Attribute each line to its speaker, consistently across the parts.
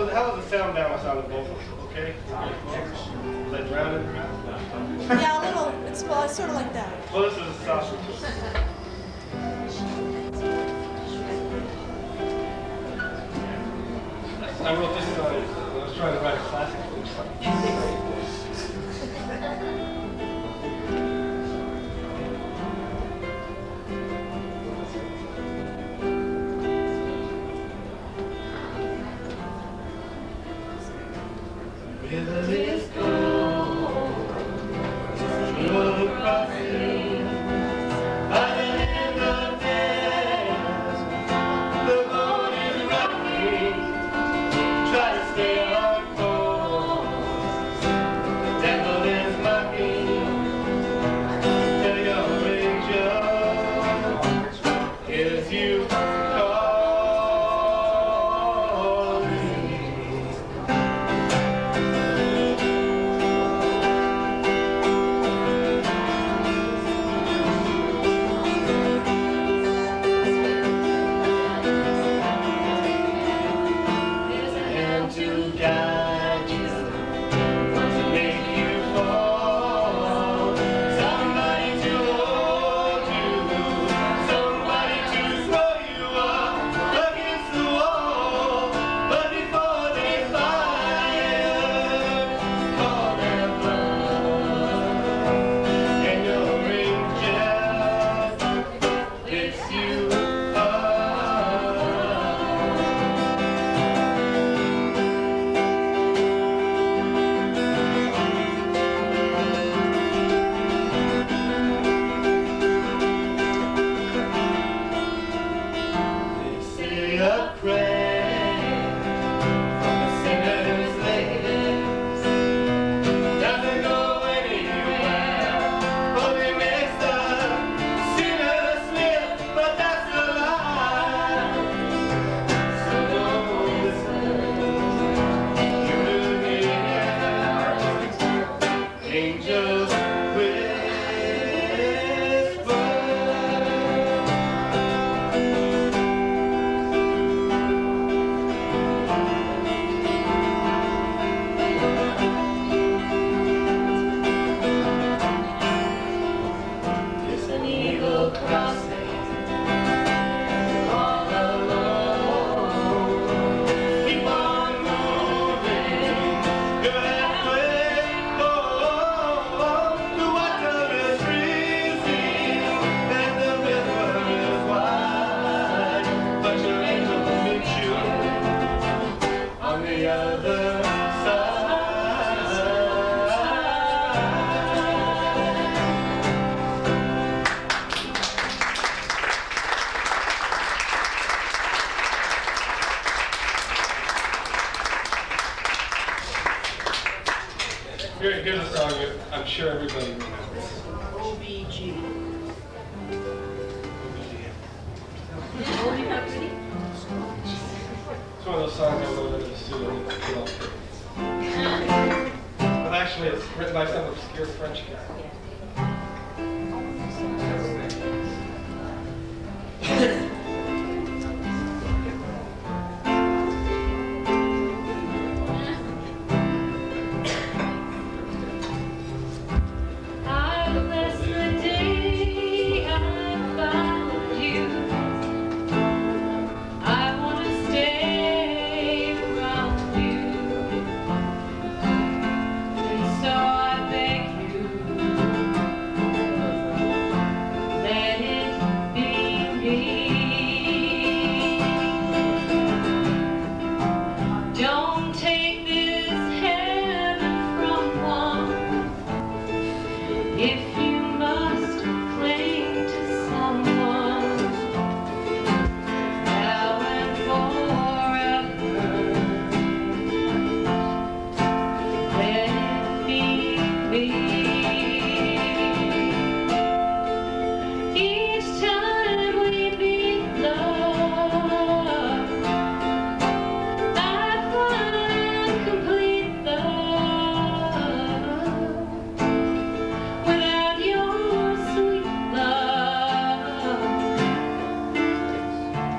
Speaker 1: how does the sound balance on the vocals? Okay? Is that drowning?
Speaker 2: Yeah, a little. It's well, it's sort of like that.
Speaker 1: Well, this is a sausage. I wrote this song. I was trying to write a classic. River is cold, you're crossing by the end of days. The boat is rocking, try to stay on course. The devil is mocking, tell your angel, here's you calling. To guide you, to make you fall, somebody to hold you, somebody to throw you up against the wall. But before they fire, call their bluff, and your angel picks you up. A prayer from a sinner's lips doesn't go anywhere, only makes the sinner slip, but that's a lie. So don't listen, human beings, angels whisper. Crossing all alone. Keep on moving, you're halfway home. The water is freezing and the river is wide, but your angel will meet you on the other side. Here's a song that I'm sure everybody remembers.
Speaker 2: OBG.
Speaker 1: It's one of those songs I wrote in the studio. But actually, it's written by some obscure French guy.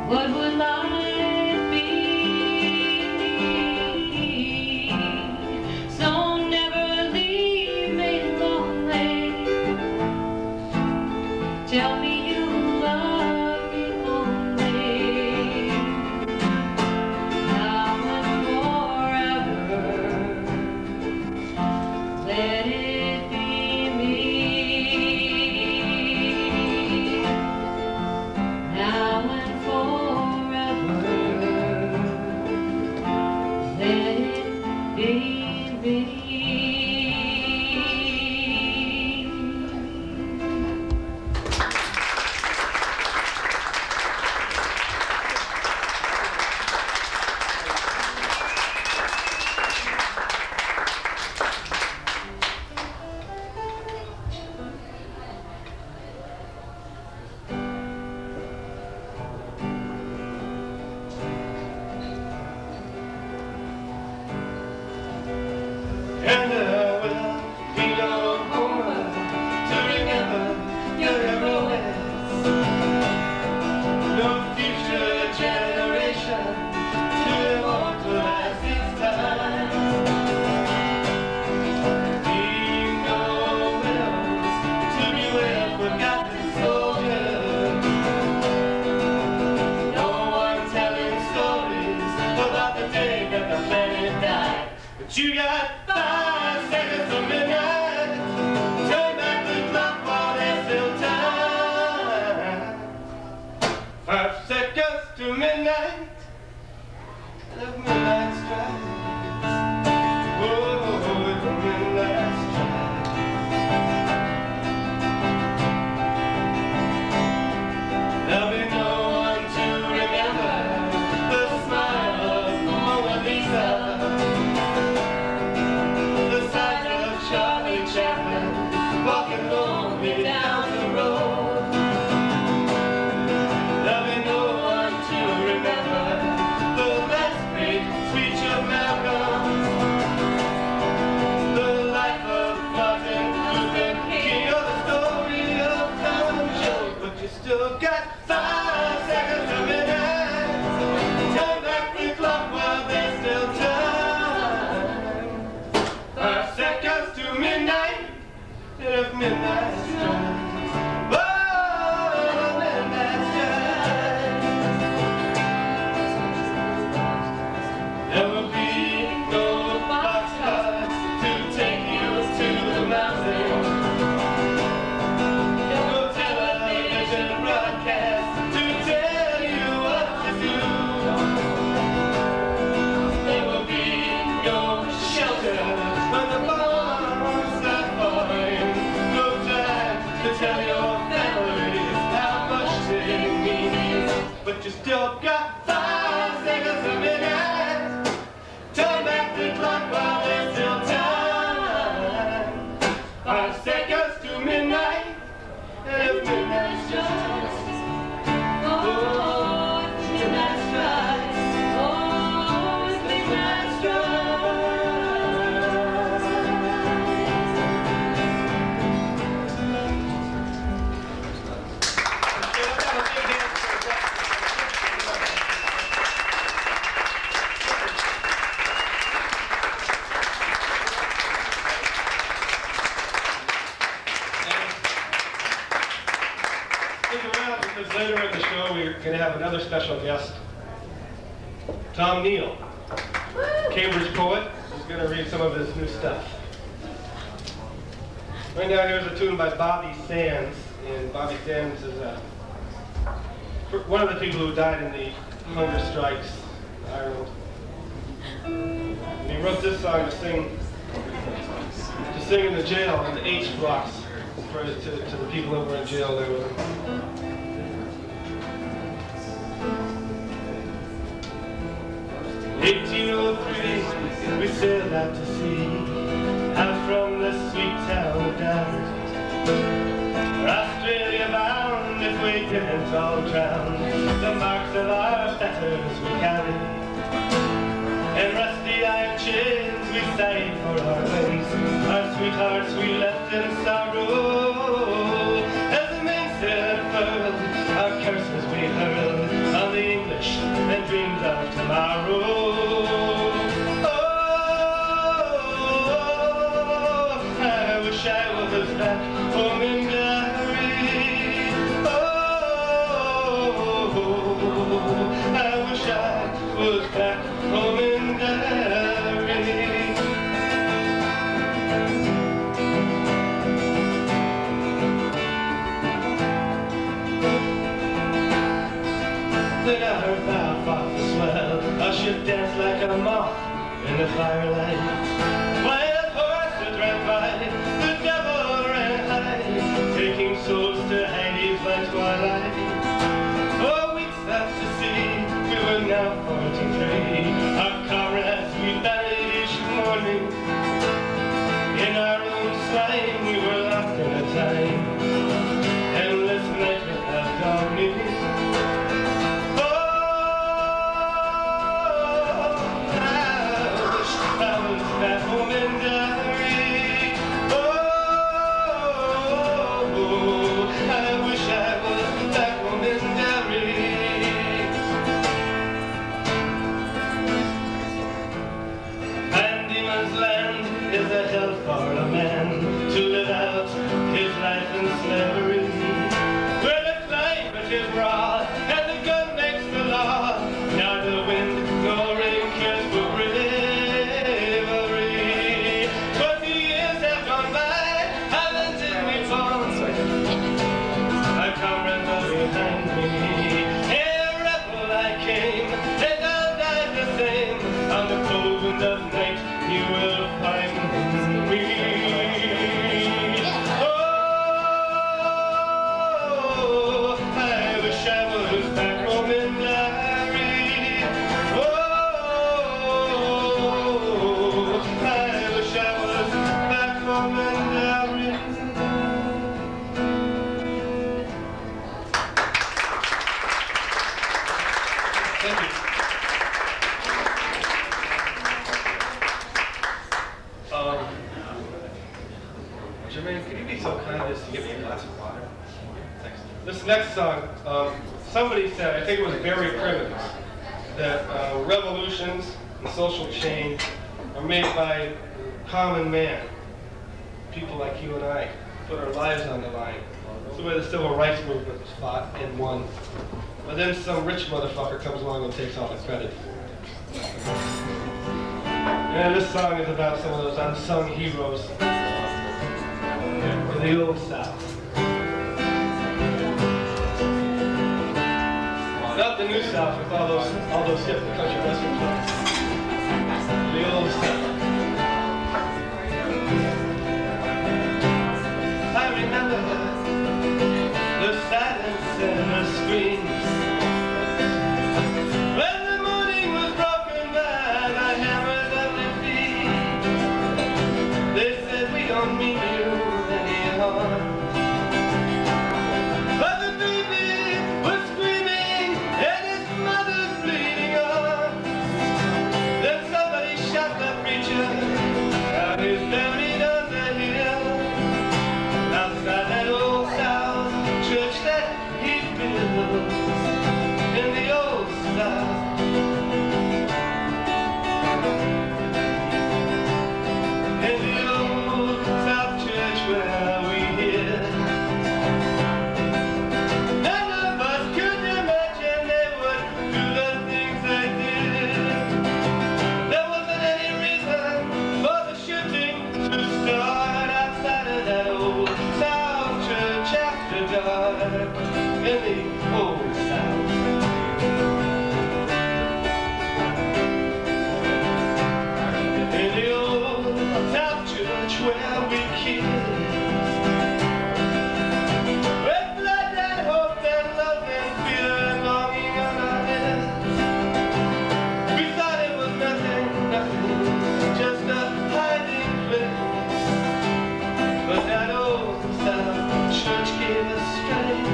Speaker 1: What would life be? And there will be no woman to remember your heroics, no future generation to immortalize these times. Leave no wills to beware forgotten soldiers, no one telling stories about the day that the planet died. But you got 5 seconds to midnight. Turn back the clock while there's still time. 5 seconds to midnight. And the midnight strikes. Oh, the midnight strikes. There'll be no one to remember the smile of Mona Lisa, the sight of Charlie Chaplin walking lonely down the road. There'll be no one to remember the last great speech of Malcolm, the life of Martin Luther King, or the story of Tom Jones. But you still got 5 seconds to midnight. Turn back the clock while there's still time. 5 seconds to midnight. And if midnight strikes, oh, midnight strikes, there will be no boxcars to take you to the mountain, no television broadcast to tell you what to do. There will be no shelter when the bombs start falling, no time to tell your families how much they mean. But you still got 5 seconds to midnight. Turn back the clock while there's still time. 5 seconds to midnight. And if midnight strikes, oh, midnight strikes, oh, midnight strikes. Stick around because later in the show we're going to have another special guest, Tom Neal, Cambridge poet, who's going to read some of his new stuff. Right now here's a tune by Bobby Sands, and Bobby Sands is one of the people who died in the hunger strikes in Ireland. And he wrote this song to sing in the jail in the H blocks to the people that were in jail there with him. In 1803, we sailed out to sea, out from the sweet town of Derry. For Australia bound, if we didn't all drown, the marks of our fetters we carried, and rusty iron chains we saved for our ways. Our sweethearts we left in sorrow, as the mainsail furled, our curses we hurled on the English and dreamed of tomorrow. Oh, I wish I was back home in Derry. Oh, I wish I was back home in Derry. Then I heard Belfast the swell, our ship danced like a moth in the firelight. Wild horses ran by, the devil ran high, taking souls to Hades by twilight. For weeks out to sea, we were now 43. Our comrades we buried each morning. In our own slime we were lost in a time, endless night without darkness. That home in Derry. slavery, where the climate is raw and the gun makes the law. Neither wind nor rain cares for bravery. 20 years have gone by, haven't we fallen? My comrades are behind me. A rebel I came, and I'll die the same. On the cold wind of night, you will find me. Oh, I wish I was back home in Derry. Oh, I wish I was back home in Derry. Thank you. Jermaine, could you be so kind as to give me a glass of water? Thanks. This next song, somebody said, I think it was Very Primitive, that revolutions and social change are made by common man. People like you and I put our lives on the line. It's the way the civil rights movement was fought and won. But then some rich motherfucker comes along and takes all the credit. And this song is about some of those unsung heroes in the old South. Not the new South with all those hip country western songs. The old South. I remember the silence and the screams when the morning was broken by the hammers of defeat. They said we don't mean you. But the baby was screaming and his mother's bleeding on. Then somebody shot the preacher, now he's buried on the hill. Outside that old South church that he built in the old South. In the old South church where in the old South. In the old South church where we kissed, with blood and hope and love and fear and longing on our heads. We thought it was nothing, just a hiding place. But that old South church gave us strength.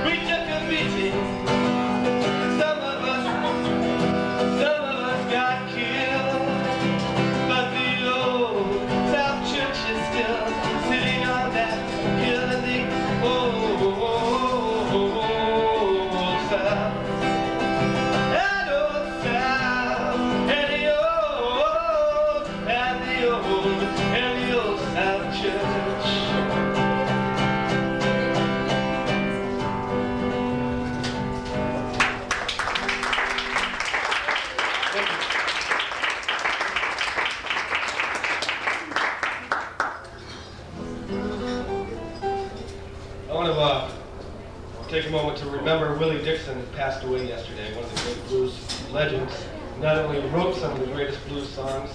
Speaker 1: We took a beating. Some of us got killed. But the old South church is still sitting on that hill in the old South. That old South and the old South church. I want to take a moment to remember Willie Dixon, who passed away yesterday, one of the great blues legends. Not only wrote some of the greatest blues songs,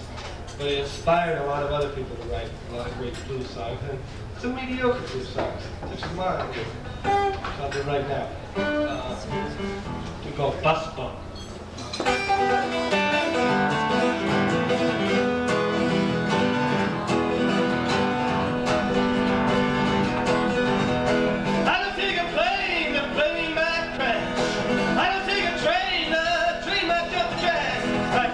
Speaker 1: but he inspired a lot of other people to write a lot of great blues songs, and some mediocre blues songs, such as mine. I'll do right now. We call Bus Bump. I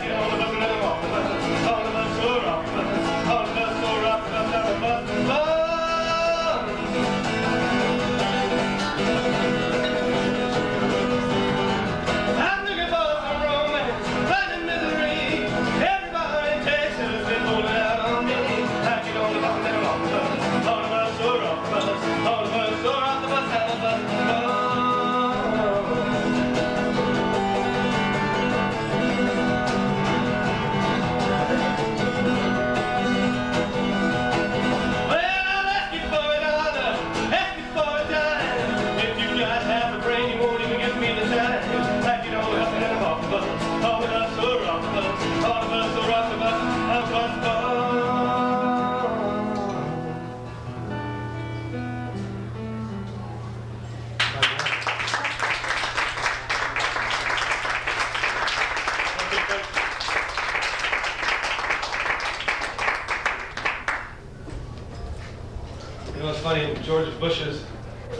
Speaker 1: You know, it's funny, in George Bush's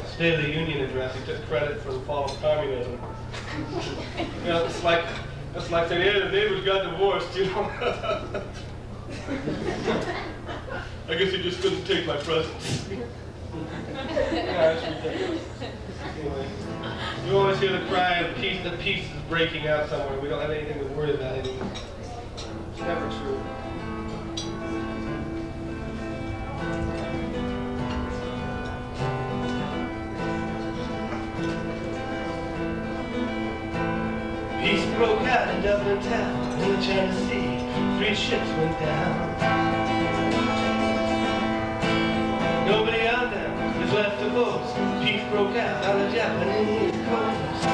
Speaker 1: State of the Union address, he took credit for the fall of communism. You know, it's like saying, yeah, the neighbors got divorced, you know. I guess he just couldn't take my presents. Yeah, that's ridiculous. Anyway, you always hear the cry of peace, the peace is breaking out somewhere. We don't have anything to worry about anymore. It's never true. Peace broke out in Dublin town, in the China Sea, 3 ships went down. Nobody on them is left to boast. Peace broke out on the Japanese coast.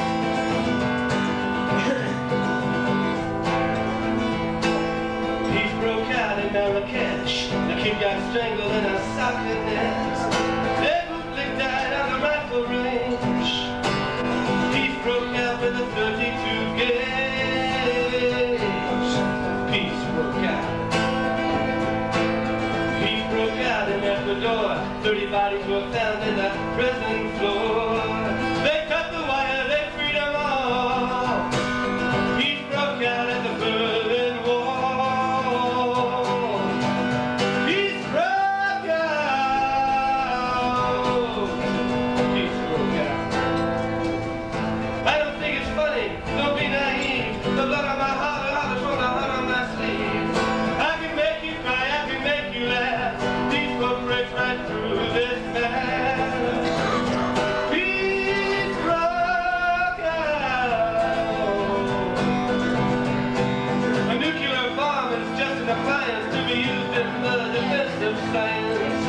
Speaker 1: Peace broke out in Marrakesh. A kid got strangled in a soccer net. They died on the rifle range. Peace broke out with a 32 gauge. Peace broke out. Peace broke out in Ecuador. 30 bodies were found in the prison floor. They cut the wire, they freed them all. Peace broke out at the Berlin Wall. Peace broke out. Peace broke out. I don't think it's funny, don't be naive. The blood on my heart, the heart on the heart on my sleeve. I can make you cry, I can make you laugh. Peace will break right through this mask. Peace broke out. A nuclear bomb is just an appliance to be used in the defense of science.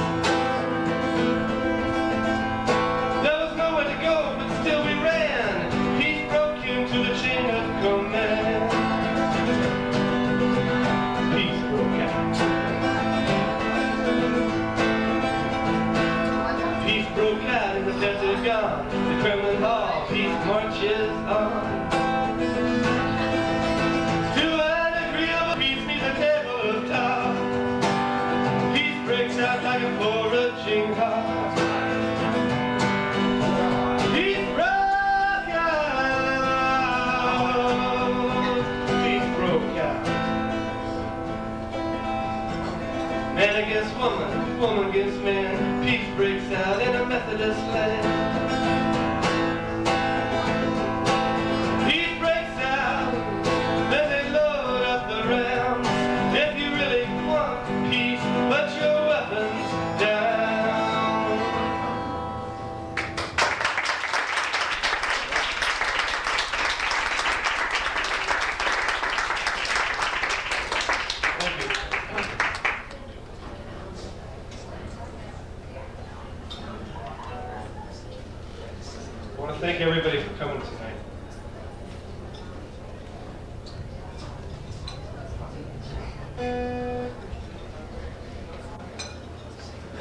Speaker 1: There was nowhere to go, but still we ran. Peace broke into the chain of command. Peace broke out. Peace broke out in the Pentagon, the Kremlin Hall. Peace marches on. To an agreeable peace meets a table of talk. Peace breaks out like a foraging hawk. Peace broke out. Peace broke out. Man against woman, woman against man. Peace breaks out in a Methodist land. Peace breaks out, then they load up the rounds. If you really want peace, put your weapons down. Thank you. I want to thank everybody for coming tonight.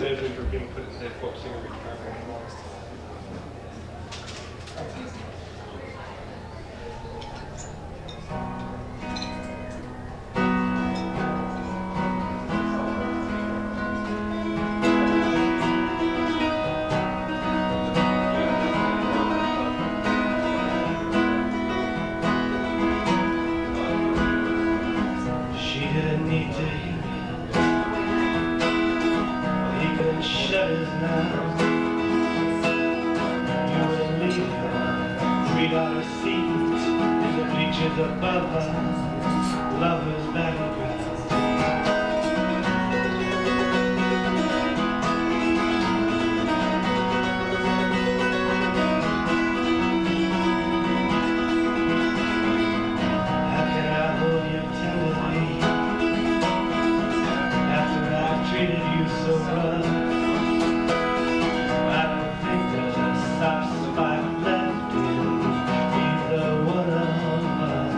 Speaker 1: Everybody for being put in the folk singer retirement. She didn't need to hear it. He couldn't shut his mouth. You would leave her $3 seat in the bleachers above her lover's background. How can I hold you tenderly after I've treated you so rough? I don't think there's a soft spot left in either one of us.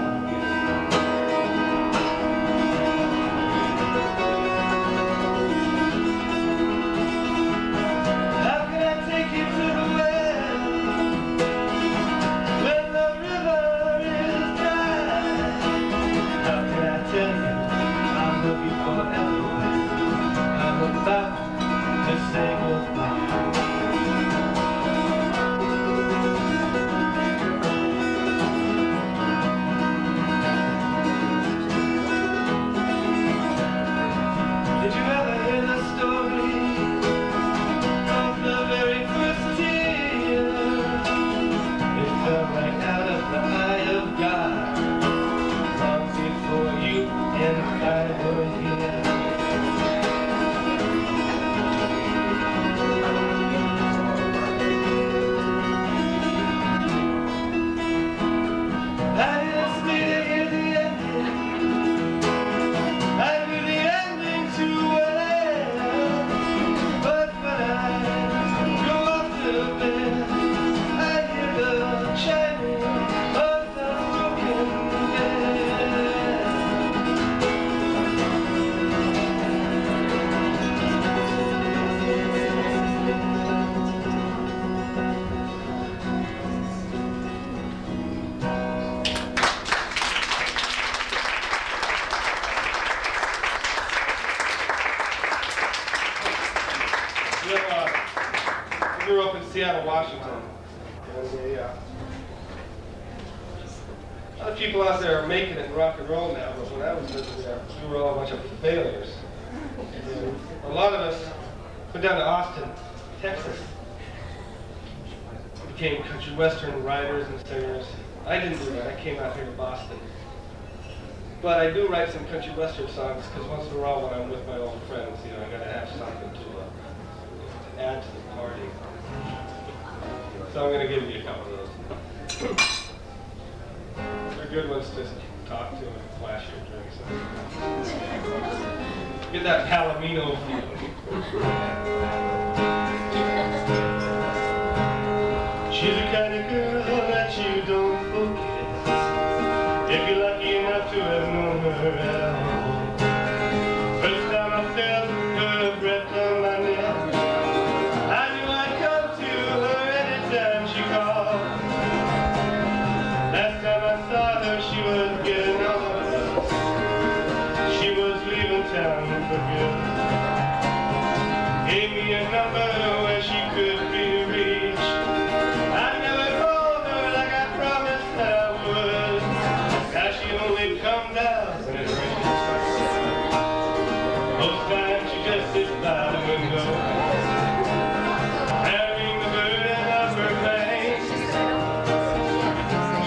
Speaker 1: grew up in Seattle, Washington. And a lot of people out there are making it in rock and roll now, but when I was living there, we were all a bunch of failures. And a lot of us went down to Austin, Texas. Became country western writers and singers. I didn't do that. I came out here to Boston. But I do write some country western songs because once in a while when I'm with my old friends, you know, I gotta have something to add to the party. So I'm gonna give you a couple of those. They're good ones to talk to and flash your drinks. Get that Palomino feeling. She's the kind of girl that you don't forget if you're lucky enough to have known her at all. First time I felt her breath on my neck, I knew I'd come to her anytime she called. Last time I saw her, she was getting on. She was leaving town for good. Gave me a number where she could be reached. I never called her like I promised I would. Now she only comes out when it rains. Most times she just sits by the window, carrying the burden of her pain.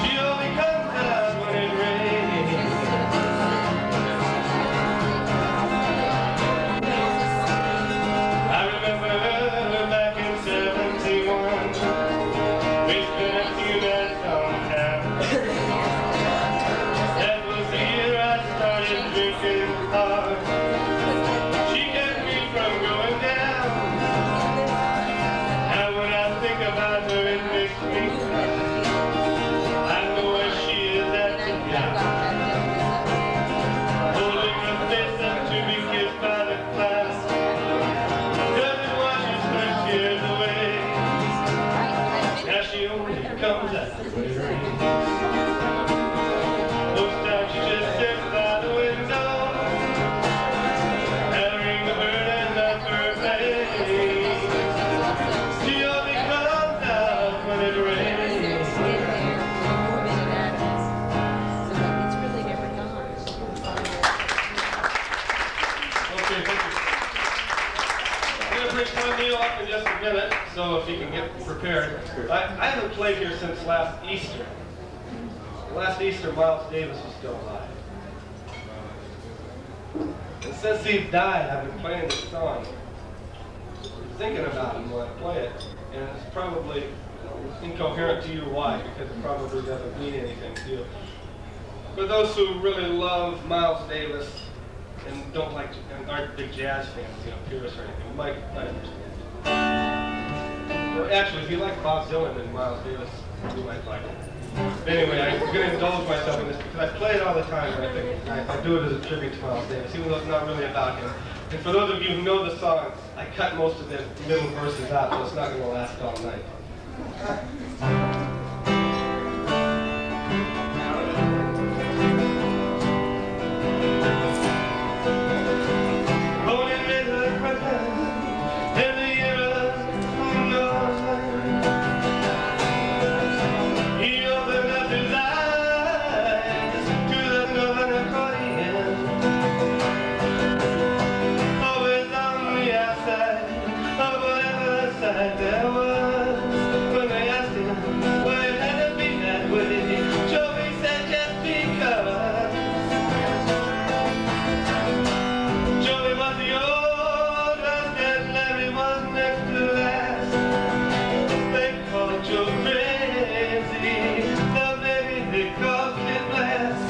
Speaker 1: She only comes out when it rains. I remember her back in '71. We spent a few nights on town. That was the year I started drinking hard. She kept me from going down. Now when I think about her, it makes me cry. I know where she is at today, holding her face up to be kissed by the clouds, 'cause it washes her tears away. Now she only comes out when it rains. Most times she just sits by the window, carrying the burden of her pain. She only comes out when it rains. Okay, thank you. I'm going to bring Tom Neal up in just a minute, so if he can get prepared. I haven't played here since last Easter. Last Easter, Miles Davis was still alive. And since he's died, I've been playing this song, thinking about him when I play it, and it's probably incoherent to you. Why? Because it probably doesn't mean anything to you. For those who really love Miles Davis and don't like and aren't big jazz fans, you know, purists or anything, you might understand. Well, actually, if you like Bob Dylan and Miles Davis, you might like it. But anyway, I'm going to indulge myself in this because I play it all the time, and I think I do it as a tribute to Miles Davis, even though it's not really about him. And for those of you who know the song, I cut most of the middle verses out, so it's not going to last all night. Born in White and Brett in the year of 1909, he opened up his eyes to the northern accordion. Always on the outside of whatever side there was. When they asked him why it had to be that way, Joey said just because. Joey was the oldest and Larry was next to last. They called Joe crazy, the baby they called Kid Blast.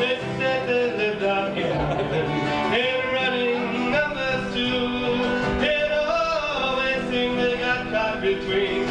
Speaker 1: They said they lived out here in running numbers too. It always seemed they got caught between